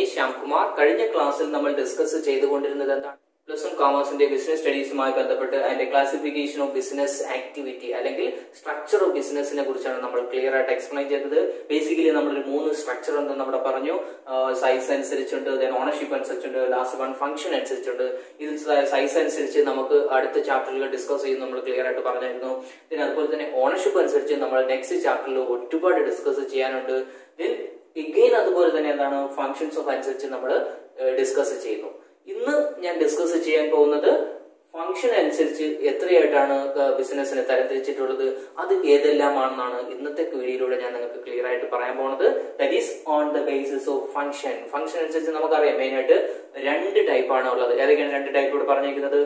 name is Shyamkumar. കഴിഞ്ഞ ക്ലാസ്സിൽ നമ്മൾ ഡിസ്കസ് ചെയ്തുകൊണ്ടിരുന്നത് എന്താണ്? പ്ലസ് വൺ കോമേഴ്സിന്റെ ബിസിനസ് സ്റ്റഡീസുമായി ബന്ധപ്പെട്ട് അതിന്റെ ക്ലാസിഫിക്കേഷൻ ഓഫ് ബിസിനസ് ആക്ടിവിറ്റി അല്ലെങ്കിൽ സ്ട്രക്ചർ ഓഫ് ബിസിനസിനെ കുറിച്ചാണ് നമ്മൾ ക്ലിയർ ആയിട്ട് എക്സ്പ്ലെയിൻ ചെയ്തത്. ബേസിക്കലി നമ്മളൊരു 3 സ്ട്രക്ചർ ഉണ്ടെന്ന് അവിടെ പറഞ്ഞു. സൈസ് അനുസരിച്ചുണ്ട്, ദെൻ ഓണർഷിപ്പ് അനുസരിച്ചുണ്ട്, ലാസ്റ്റ് വൺ ഫംഗ്ഷൻ അനുസരിച്ചുണ്ട്. ഇതിൽ സൈസ് അനുസരിച്ച് നമുക്ക് അടുത്ത ചാപ്റ്ററിൽ ഡിസ്കസ് ചെയ്യുന്ന നമ്മൾ ക്ലിയർ ആയിട്ട് പറഞ്ഞിരുന്നു. പിന്നെ അതുപോലെ തന്നെ ഓണർഷിപ്പ് അനുസരിച്ച് നമ്മൾ നെക്സ്റ്റ് ചാപ്റ്ററിൽ ഒരുപാട് ഡിസ്കസ് ചെയ്യാനുണ്ട്. ദെൻ എഗെയിൻ അതുപോലെ തന്നെ എന്താണ് ഫംഗ്ഷൻസ് ഓഫ് അനുസരിച്ച് നമ്മൾ ഡിസ്കസ് ചെയ്യുന്നു. ഇന്ന് ഞാൻ ഡിസ്കസ് ചെയ്യാൻ പോകുന്നത് ഫംഗ്ഷൻ അനുസരിച്ച് എത്രയായിട്ടാണ് ബിസിനസിനെ തരംതിരിച്ചിട്ടുള്ളത്, അത് ഏതെല്ലാമാണെന്നാണ് ഇന്നത്തെ വീഡിയോയിലൂടെ ഞാൻ നിങ്ങൾക്ക് ക്ലിയർ ആയിട്ട് പറയാൻ പോകുന്നത്. That is on the basis of function. Function അനുസരിച്ച് നമുക്കറിയാം മെയിൻ ആയിട്ട് 2 ടൈപ്പാണ് ഉള്ളത്. ഏതൊക്കെയാണ് 2 ടൈപ്പ് ഇവിടെ പറഞ്ഞിരിക്കുന്നത്?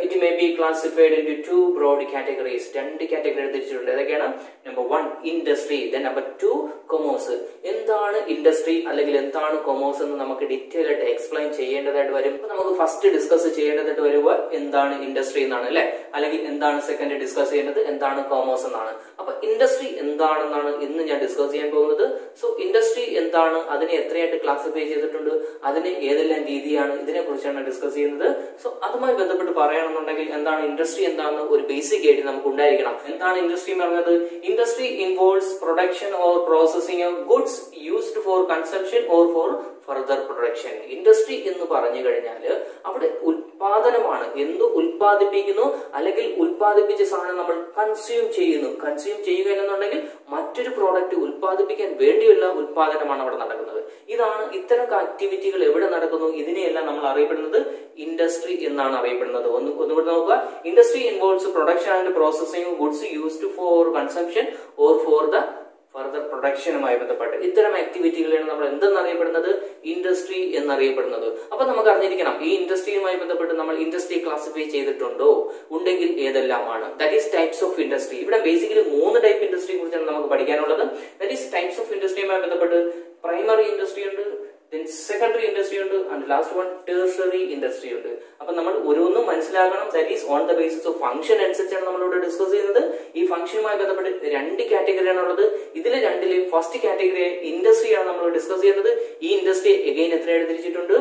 It may be classified in 2 broad categories. 2 category തിരിച്ചിട്ടുണ്ട്. ഏതൊക്കെയാണ്? Number 1 industry, then number 2 commerce. എന്താണ് ഇൻഡസ്ട്രി അല്ലെങ്കിൽ എന്താണ് കൊമേഴ്സ് എന്ന് നമുക്ക് ഡീറ്റെയിൽ ആയിട്ട് എക്സ്പ്ലെയിൻ ചെയ്യേണ്ടതായിട്ട് വരും. നമുക്ക് ഫസ്റ്റ് ഡിസ്കസ് ചെയ്യേണ്ടതായിട്ട് വരുമ്പോൾ എന്താണ് ഇൻഡസ്ട്രി എന്നാണ് അല്ലെ, അല്ലെങ്കിൽ എന്താണ് സെക്കൻഡ് ഡിസ്കസ് ചെയ്യുന്നത് എന്താണ് കൊമേഴ്സ് എന്നാണ്. അപ്പൊ ഇൻഡസ്ട്രി എന്താണെന്നാണ് ഇന്ന് ഞാൻ ഡിസ്കസ് ചെയ്യാൻ പോകുന്നത്. സോ ഇൻഡസ്ട്രി എന്താണ്, അതിനെ എത്രയായിട്ട് ക്ലാസിഫൈ ചെയ്തിട്ടുണ്ട്, അതിന് ഏതെല്ലാം രീതിയാണ്, ഇതിനെ കുറിച്ചാണ് ഡിസ്കസ് ചെയ്യുന്നത്. സോ അതുമായി ബന്ധപ്പെട്ട് പറയുകയാണെന്നുണ്ടെങ്കിൽ എന്താണ് ഇൻഡസ്ട്രി എന്താണെന്ന് ഒരു ബേസിക് ആയിട്ട് നമുക്ക് ഉണ്ടായിരിക്കണം. എന്താണ് ഇൻഡസ്ട്രി എന്ന് പറയുന്നത്? Industry involves production or processing of goods used for consumption or four further production. Industry എന്ന് പറഞ്ഞു കഴിഞ്ഞാൽ അവിടെ ഉൽപാദനമാണ്. എന്ത് ഉൽപ്പാദിപ്പിക്കുന്നു അല്ലെങ്കിൽ ഉൽപ്പാദിപ്പിച്ച സാധനം നമ്മൾ കൺസ്യൂം ചെയ്യുന്നു. കൺസ്യൂം ചെയ്യുക എന്നുണ്ടെങ്കിൽ മറ്റൊരു പ്രോഡക്റ്റ് ഉൽപ്പാദിപ്പിക്കാൻ വേണ്ടിയുള്ള ഉൽപാദനമാണ് അവിടെ നടക്കുന്നത്. ഇത്തരം ആക്ടിവിറ്റികൾ എവിടെ നടക്കുന്നു, ഇതിനെയെല്ലാം നമ്മൾ അറിയപ്പെടുന്നത് ഇൻഡസ്ട്രി എന്നാണ് അറിയപ്പെടുന്നത്. ഒന്നുകൂടി നോക്കുക. Industry involves production and processing goods used for consumption or for the further പ്രൊഡക്ഷനുമായി ബന്ധപ്പെട്ട് ഇത്തരം ആക്ടിവിറ്റികളാണ് നമ്മൾ എന്തെന്നറിയപ്പെടുന്നത്? ഇൻഡസ്ട്രി എന്നറിയപ്പെടുന്നത്. അപ്പൊ നമുക്ക് അറിഞ്ഞിരിക്കണം ഈ ഇൻഡസ്ട്രിയുമായി ബന്ധപ്പെട്ട് നമ്മൾ ഇൻഡസ്ട്രി ക്ലാസിഫൈ ചെയ്തിട്ടുണ്ടോ, ഉണ്ടെങ്കിൽ ഏതെല്ലാമാണ്. That is types of industry. ഇവിടെ ബേസിക്കലി 3 ടൈപ്പ് ഇൻഡസ്ട്രിയെ കുറിച്ചാണ് നമുക്ക് പഠിക്കാനുള്ളത്. ദാറ്റ് ഈസ് ടൈപ്സ് ഓഫ് ഇൻഡസ്ട്രിയുമായി ബന്ധപ്പെട്ട് പ്രൈമറി ഇൻഡസ്ട്രി ഉണ്ട്, സെക്കൻഡറി ഇൻഡസ്ട്രി ഉണ്ട്, and last one tertiary industry ഉണ്ട്. അപ്പൊ നമ്മൾ ഓരോന്നും മനസ്സിലാക്കണം. That is on the basis of function അനുസരിച്ചാണ് നമ്മളിവിടെ ഡിസ്കസ് ചെയ്യുന്നത്. ഈ ഫംഗ്ഷനുമായി ബന്ധപ്പെട്ട് 2 കാറ്റഗറിയാണ് ഉള്ളത്. ഇതിൽ 2 ഫസ്റ്റ് കാറ്റഗറി ഇൻഡസ്ട്രിയാണ് നമ്മൾ ഡിസ്കസ് ചെയ്യുന്നത്. ഈ ഇൻഡസ്ട്രി എഗെയിൻ എത്രയായിട്ട് തിരിച്ചിട്ടുണ്ട്?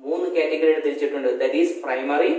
3 കാറ്റഗറിയായിട്ട് തിരിച്ചിട്ടുണ്ട്. That is primary,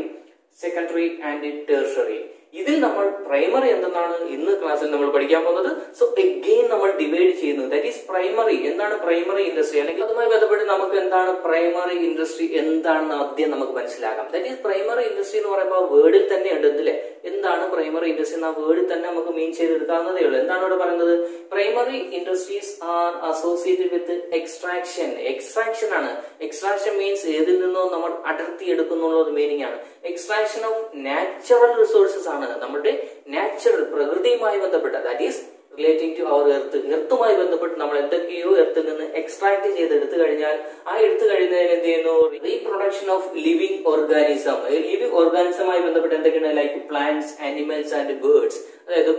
secondary and tertiary. ഇതിൽ നമ്മൾ പ്രൈമറി എന്തെന്നാണ് ഇന്ന് ക്ലാസ്സിൽ നമ്മൾ പഠിക്കാൻ പോകുന്നത്. സോ എഗെയിൻ നമ്മൾ ഡിവൈഡ് ചെയ്യുന്നു. That is primary. എന്താണ് പ്രൈമറി ഇൻഡസ്ട്രി, അല്ലെങ്കിൽ അതുമായി ബന്ധപ്പെട്ട് നമുക്ക് എന്താണ് പ്രൈമറി ഇൻഡസ്ട്രി എന്താണെന്ന് ആദ്യം നമുക്ക് മനസ്സിലാക്കാം. ദാറ്റ് ഈസ് പ്രൈമറി ഇൻഡസ്ട്രി എന്ന് പറയുമ്പോൾ വേർഡിൽ തന്നെ ഉണ്ട് അല്ലേ. എന്താണ് പ്രൈമറി ഇൻഡസ്ട്രി എന്ന വേർഡിൽ തന്നെ നമുക്ക് മീൻ ചെയ്തെടുക്കാവുന്നതേ ഉള്ളൂ. എന്താണ് ഇവിടെ പറയുന്നത്? Primary industries are associated with extraction. Extraction ആണ്. എക്സ്ട്രാക്ഷൻ മീൻസ് ഏതിൽ നിന്നോ നമ്മൾ അടർത്തി എടുക്കുന്നുള്ള മീനിങ് ആണ്. എക്സ്ട്രാക്ഷൻ ഓഫ് നാച്ചുറൽ റിസോഴ്സസ് ആണ്. നമ്മുടെ നാച്ചുറൽ പ്രകൃതിയുമായി ബന്ധപ്പെട്ട, that is relating to our earth. എർത്തുമായി ബന്ധപ്പെട്ട് നമ്മൾ എന്തൊക്കെയോ എർത്തിൽ നിന്ന് എക്സ്ട്രാക്ട് ചെയ്ത് എടുത്തു കഴിഞ്ഞാൽ ആ എടുത്തു കഴിയുന്നതിന് എന്ത് ചെയ്യുന്നു? Reproduction of living organism. Living ഓർഗാനിസമായി ബന്ധപ്പെട്ട് എന്തൊക്കെയാണ്? Like plants, animals and birds. അതായത്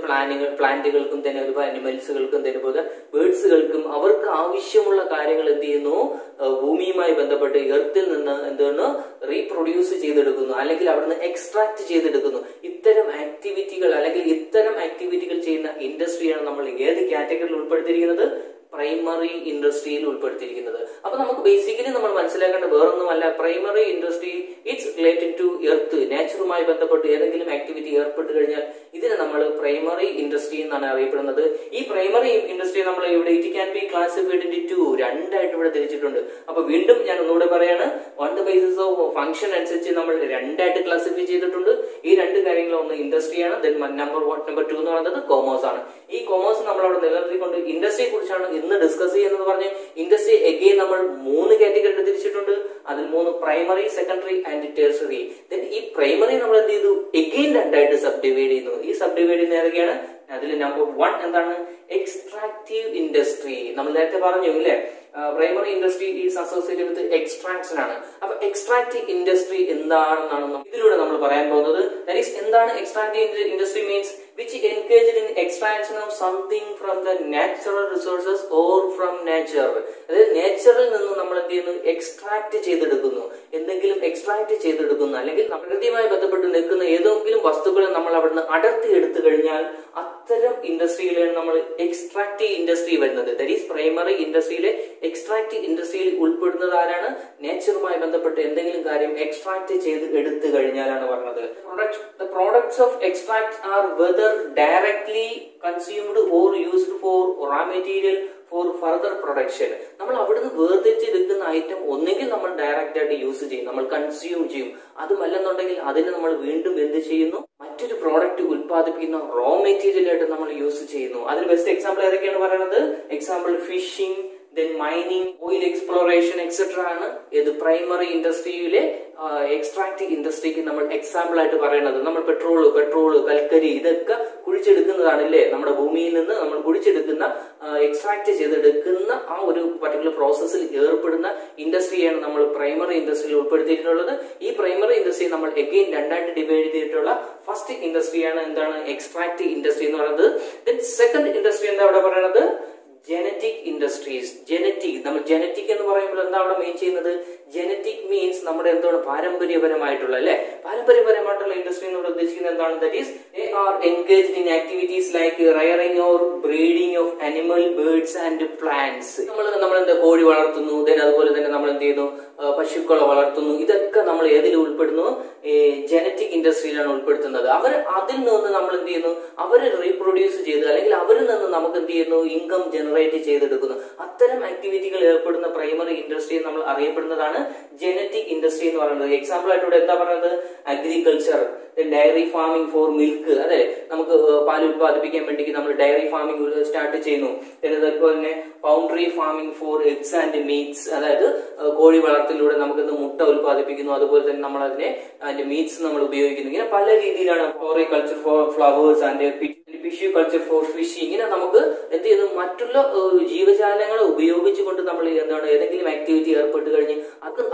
പ്ലാന്റുകൾക്കും തന്നെ അതുപോലെ അനിമൽസുകൾക്കും തന്നെ പോലെ ബേർഡ്സുകൾക്കും അവർക്ക് ആവശ്യമുള്ള കാര്യങ്ങൾ എന്ത് ചെയ്യുന്നു? ഭൂമിയുമായി ബന്ധപ്പെട്ട് എർത്തിൽ നിന്ന് എന്താണ് റീപ്രൊഡ്യൂസ് ചെയ്തെടുക്കുന്നു, അല്ലെങ്കിൽ അവിടുന്ന് എക്സ്ട്രാക്ട് ചെയ്തെടുക്കുന്നു. ഇത്തരം ആക്ടിവിറ്റികൾ അല്ലെങ്കിൽ ഇത്തരം ആക്ടിവിറ്റികൾ ചെയ്യുന്ന ഇൻഡസ്ട്രിയാണ് നമ്മൾ ഏത് കാറ്റഗറിയിൽ ഉൾപ്പെടുത്തിയിരിക്കുന്നത്? പ്രൈമറി ഇൻഡസ്ട്രിയിൽ ഉൾപ്പെടുത്തിയിരിക്കുന്നത്. അപ്പൊ നമുക്ക് ബേസിക്കലി നമ്മൾ മനസ്സിലാക്കേണ്ട വേറൊന്നുമല്ല. Primary industry it's related to earth, നേച്ചറുമായി ബന്ധപ്പെട്ട് ഏതെങ്കിലും ആക്ടിവിറ്റി ഏർപ്പെട്ട് കഴിഞ്ഞാൽ ഇതിനെ നമ്മൾ പ്രൈമറി ഇൻഡസ്ട്രി എന്നാണ് അറിയപ്പെടുന്നത്. ഈ പ്രൈമറി ഇൻഡസ്ട്രി നമ്മൾ ഇവിടെ it can be classified in 2 രണ്ടായിട്ട് ഇവിടെ തിരിച്ചിട്ടുണ്ട്. അപ്പൊ വീണ്ടും ഞാൻ ഒന്നുകൂടെ പറയാണ്. On the basis of function അനുസരിച്ച് നമ്മൾ 2ആയിട്ട് ക്ലാസിഫൈ ചെയ്തിട്ടുണ്ട്. ഈ 2 കാര്യങ്ങൾ ഒന്ന് ഇൻഡസ്ട്രിയാണ്, ദെൻ നമ്പർ 2 എന്ന് പറയുന്നത് കൊമേഴ്സ് ആണ്. ഈ കൊമേഴ്സ് നമ്മൾ അവിടെ നിലനിർത്തിക്കൊണ്ട് ഇൻഡസ്ട്രിയെ കുറിച്ചാണ് ഇന്ന് ഡിസ്കസ് ചെയ്യുന്നത്. പറഞ്ഞ് ഇൻഡസ്ട്രി എഗെയിൻ നമ്മൾ 3 കാറ്റഗറി തിരിച്ചിട്ടുണ്ട്. അതിൽ 3 primary, secondary and tertiary. Then ഈ പ്രൈമറി നമ്മൾ എന്ത് ചെയ്തു? എഗെയിൻ 2ആയിട്ട് സബ് ഡിവൈഡ് ചെയ്യുന്നു. ഈ സബ് ഡിവൈഡ് ചെയ്യുന്ന ഏതൊക്കെയാണ്? അതിൽ നമ്പർ 1 എന്താണ്? Extractive industry. നമ്മൾ നേരത്തെ പറഞ്ഞു ഇല്ലേ, primary industry is associated with extraction ആണ്. അപ്പൊ എക്സ്ട്രാക്റ്റീവ് ഇൻഡസ്ട്രി എന്താണെന്നാണ് ഇതിലൂടെ നമ്മൾ പറയാൻ പോകുന്നത്. ദാറ്റ് ഈസ് എന്താണ് extractive industry means which engaged in extraction of something from the natural resources or from nature. അതായത് നേച്ചറിൽ നിന്ന് നമ്മൾ എന്ത് ചെയ്യുന്നു? എക്സ്ട്രാക്ട് ചെയ്തെടുക്കുന്നു. എന്തെങ്കിലും എക്സ്ട്രാക്ട് ചെയ്തെടുക്കുന്നു, അല്ലെങ്കിൽ പ്രകൃതിയുമായി ബന്ധപ്പെട്ട് നിൽക്കുന്ന ഏതെങ്കിലും വസ്തുക്കളെ നമ്മൾ അവിടുന്ന് അടർത്തി എടുത്തു കഴിഞ്ഞാൽ അത്തരം ഇൻഡസ്ട്രിയിലാണ് നമ്മൾ എക്സ്ട്രാക്റ്റീവ് ഇൻഡസ്ട്രി വരുന്നത്. ദാറ്റ് ഈസ് പ്രൈമറി ഇൻഡസ്ട്രിയിലെ എക്സ്ട്രാക്റ്റീവ് ഇൻഡസ്ട്രിയിൽ ഉൾപ്പെടുന്നത് ആരാണ്? നേച്ചറുമായി ബന്ധപ്പെട്ട് എന്തെങ്കിലും കാര്യം എക്സ്ട്രാക്ട് ചെയ്ത് എടുത്തു കഴിഞ്ഞാലാണ് പറഞ്ഞത്. The products of extract are whether directly consumed or used for raw material for further production. നമ്മൾ അവിടുന്ന് വേർതിരിച്ചെടുക്കുന്ന ഐറ്റം ഒന്നെങ്കിൽ നമ്മൾ ഡയറക്റ്റ് ആയിട്ട് യൂസ് ചെയ്യും, നമ്മൾ കൺസ്യൂം ചെയ്യും. അതുമല്ലെന്നുണ്ടെങ്കിൽ അതിനെ നമ്മൾ വീണ്ടും എന്ത് ചെയ്യുന്നു? മറ്റൊരു പ്രോഡക്റ്റ് ഉൽപ്പാദിപ്പിക്കുന്ന റോ മെറ്റീരിയൽ ആയിട്ട് നമ്മൾ യൂസ് ചെയ്യുന്നു. അതിന് ബെസ്റ്റ് എക്സാമ്പിൾ ഏതൊക്കെയാണ് പറയുന്നത്? Example fishing, then mining, oil exploration etc. ആണ് ഇത് പ്രൈമറി ഇൻഡസ്ട്രിയിലെ എക്സ്ട്രാക്റ്റീവ് ഇൻഡസ്ട്രിക്ക് നമ്മൾ എക്സാമ്പിൾ ആയിട്ട് പറയുന്നത്. നമ്മൾ പെട്രോള് കൽക്കരി ഇതൊക്കെ കുഴിച്ചെടുക്കുന്നതാണ് അല്ലേ? നമ്മുടെ ഭൂമിയിൽ നിന്ന് നമ്മൾ കുഴിച്ചെടുക്കുന്ന എക്സ്ട്രാക്ട് ചെയ്തെടുക്കുന്ന ആ ഒരു പർട്ടിക്കുലർ പ്രോസസ്സിൽ ഏർപ്പെടുന്ന ഇൻഡസ്ട്രിയാണ് നമ്മൾ പ്രൈമറി ഇൻഡസ്ട്രിയിൽ ഉൾപ്പെടുത്തിയിട്ടുള്ളത്. ഈ പ്രൈമറി ഇൻഡസ്ട്രി നമ്മൾ എഗെയിൻ രണ്ടായിട്ട് ഡിവൈഡ് ചെയ്തിട്ടുള്ള ഫസ്റ്റ് ഇൻഡസ്ട്രിയാണ് എന്താണ്? എക്സ്ട്രാക്റ്റീവ് ഇൻഡസ്ട്രി എന്ന് പറയുന്നത്. ദെൻ സെക്കൻഡ് ഇൻഡസ്ട്രി എന്താ അവിടെ പറയുന്നത്? Genetic industries. നമ്മൾ ജനറ്റിക് എന്ന് പറയുമ്പോൾ എന്താ അവിടെ മെയിൻ ചെയ്യുന്നത്? ജനറ്റിക് മീൻസ് നമ്മുടെ എന്താണ്? പാരമ്പര്യപരമായിട്ടുള്ള അല്ലെ? പാരമ്പര്യപരമായിട്ടുള്ള ഇൻഡസ്ട്രി എന്ന് ഉദ്ദേശിക്കുന്നത് എന്താണ്? That is they are engaged in activities like rearing or breeding of animal, birds and plants. നമ്മൾ എന്താ? കോഴി വളർത്തുന്നു, അതുപോലെ തന്നെ നമ്മൾ എന്ത് ചെയ്യുന്നു? പശുക്കളെ വളർത്തുന്നു. ഇതൊക്കെ നമ്മൾ ഏതിൽ ഉൾപ്പെടുന്നു? ജനറ്റിക് ഇൻഡസ്ട്രിയിലാണ് ഉൾപ്പെടുത്തുന്നത്. അവർ അതിൽ നിന്ന് നമ്മൾ എന്ത് ചെയ്യുന്നു? അവര് റീപ്രൊഡ്യൂസ് ചെയ്ത് അല്ലെങ്കിൽ അവരിൽ നിന്ന് നമുക്ക് എന്ത് ചെയ്യുന്നു? ഇൻകം ജനറേറ്റ് ചെയ്തെടുക്കുന്നു. അത്തരം ആക്ടിവിറ്റികൾ ഏർപ്പെടുന്ന പ്രൈമറി ഇൻഡസ്ട്രി നമ്മൾ അറിയപ്പെടുന്നതാണ് ജനറ്റിക് ഇൻഡസ്ട്രി എന്ന് പറയുന്നത്. എക്സാമ്പിൾ ആയിട്ട് ഇവിടെ എന്താ പറയുന്നത്? Agriculture, dairy farming for milk. അതെ, നമുക്ക് പാൽ ഉത്പാദിപ്പിക്കാൻ വേണ്ടി നമ്മൾ ഡയറി ഫാമിംഗ് സ്റ്റാർട്ട് ചെയ്യുന്നു. അതുപോലെ തന്നെ poultry farming for eggs and meats, അതായത് കോഴി വളർത്തലിലൂടെ നമുക്ക് മുട്ട ഉത്പാദിപ്പിക്കുന്നു. അതുപോലെ തന്നെ നമ്മൾ അതിന്റെ മീറ്റ്സ് നമ്മൾ ഉപയോഗിക്കുന്നു. ഇങ്ങനെ പല രീതിയിലാണ്. Floriculture for flowers and fish culture for fish. ഇങ്ങനെ നമുക്ക് എന്ത് ചെയ്യുന്നു? മറ്റുള്ള ജീവജാലങ്ങളെ ഉപയോഗിച്ചുകൊണ്ട് നമ്മൾ എന്താണ് ഏതെങ്കിലും ആക്ടിവിറ്റി ഏർപ്പെട്ട് കഴിഞ്ഞ്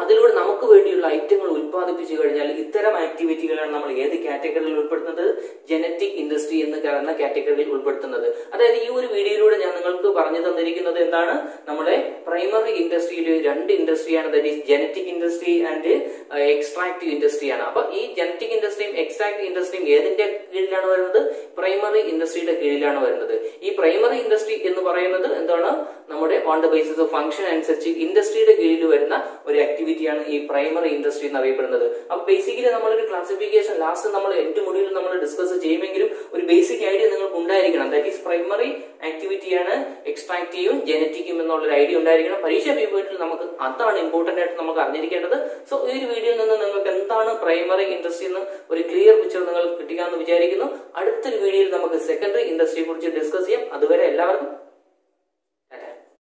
അതിലൂടെ നമുക്ക് വേണ്ടിയുള്ള ഐറ്റങ്ങൾ ഉത്പാദിപ്പിച്ചു കഴിഞ്ഞാൽ ഇത്തരം ആക്ടിവിറ്റികളാണ് നമ്മൾ ഏത് കാറ്റഗറിയിൽ ഉൾപ്പെടുത്തുന്നത്? ജനറ്റിക് ഇൻഡസ്ട്രി എന്ന് പറയുന്ന കാറ്റഗറിയിൽ ഉൾപ്പെടുത്തുന്നത്. അതായത് ഈ ഒരു വീഡിയോയിലൂടെ ഞാൻ നിങ്ങൾക്ക് പറഞ്ഞു തന്നിരിക്കുന്നത് എന്താണ്? നമ്മുടെ പ്രൈമറി ഇൻഡസ്ട്രിയിൽ രണ്ട് ഇൻഡസ്ട്രിയാണ്. That is genetic industry and extractive industry ആണ്. അപ്പൊ ഈ ജനറ്റിക് ഇൻഡസ്ട്രിയും എക്സ്ട്രാക്റ്റീവ് ഇൻഡസ്ട്രിയും ഏതിന്റെ കീഴിലാണ് വരുന്നത്? പ്രൈമറി ഇൻഡസ്ട്രിയുടെ കീഴിലാണ് വരുന്നത്. ഈ പ്രൈമറി ഇൻഡസ്ട്രി എന്ന് പറയുന്നത് എന്താണ്? നമ്മുടെ on the basis of function അനുസരിച്ച് ഇൻഡസ്ട്രിയുടെ കീഴിൽ വരുന്ന ഒരു ആക്ടിവിറ്റിയാണ് ഈ പ്രൈമറി ഇൻഡസ്ട്രി എന്ന് അറിയപ്പെടുന്നത്. അപ്പൊ ബേസിക്കലി നമ്മളൊരു ക്ലാസിഫിക്കേഷൻ ലാസ്റ്റ് നമ്മൾ എൻഡ് മൊഡ്യൂളിൽ നമ്മൾ ഡിസ്കസ് ചെയ്യുമെങ്കിലും ഒരു ബേസിക് ഐഡിയ നിങ്ങൾക്ക് ഉണ്ടായിരിക്കണം. ദാറ്റ് ഈസ് പ്രൈമറി ആക്ടിവിറ്റിയാണ് എക്സ്ട്രാക്റ്റീവും ജനറ്റിക്കും എന്നുള്ളൊരു ഐഡിയ ഉണ്ടായിരിക്കണം. പരീക്ഷ പേപ്പറിൽ നമുക്ക് അതാണ് ഇമ്പോർട്ടന്റ് ആയിട്ട് നമുക്ക് അറിഞ്ഞിരിക്കേണ്ടത്. സോ ഈ ഒരു വീഡിയോയിൽ നിന്ന് നിങ്ങൾക്ക് എന്താണ് പ്രൈമറി ഇൻഡസ്ട്രി എന്ന് ഒരു ക്ലിയർ പിക്ചർ നിങ്ങൾക്ക് കിട്ടിക്കാമെന്ന് വിചാരിക്കുന്നു. അടുത്തൊരു വീഡിയോയിൽ നമുക്ക് സെക്കൻഡറി ഇൻഡസ്ട്രിയെ കുറിച്ച് ഡിസ്കസ് ചെയ്യാം. അതുവരെ എല്ലാവർക്കും